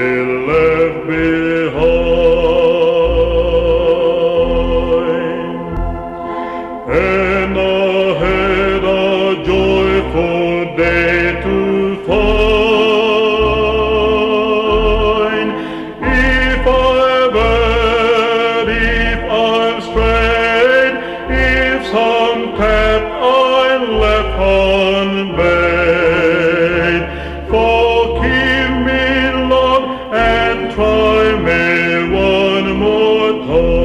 been left behind, and I had a joyful day to find. If I've erred, if I've strayed, if some path I left unmade, forgive me, Lord, and try me one more time.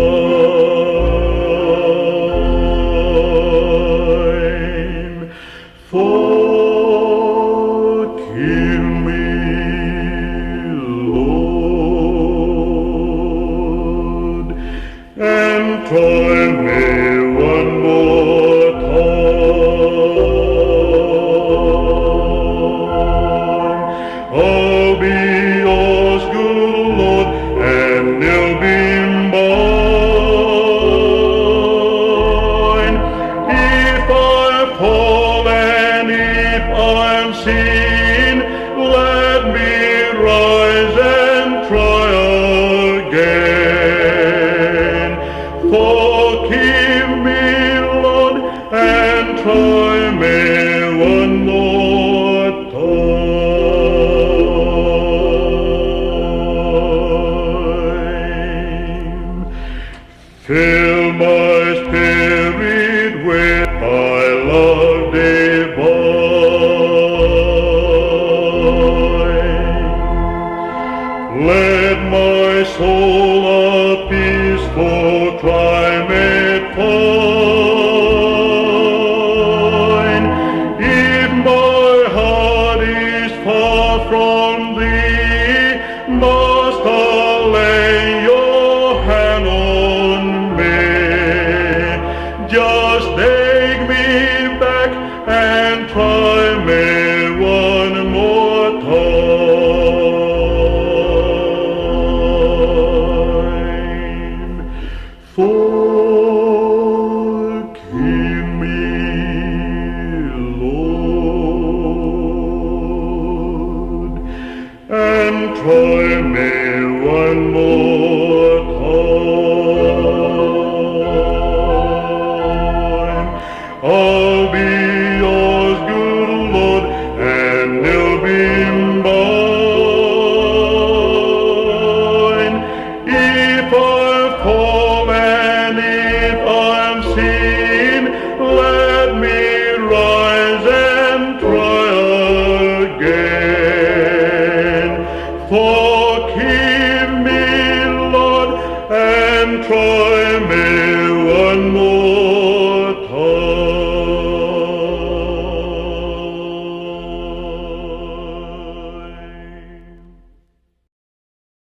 Forgive me, Lord, and try me one more time. I'll be yours, good Lord, and you'll be mine. If I fall and if I'm seen, let me rise and try again. Forgive me, Lord, and try me one more time. Fill my spirit with thy love divine. Let my soul a peaceful climate find. If my heart is far from thee, Master, lay your hand on me. Just take me back and try me one more time. Forgive me, Lord, and try me one more time. I'll be yours, good Lord, and you'll be mine. If I fall and if I'm seen, let me rise and try again. Forgive me, Lord, and try me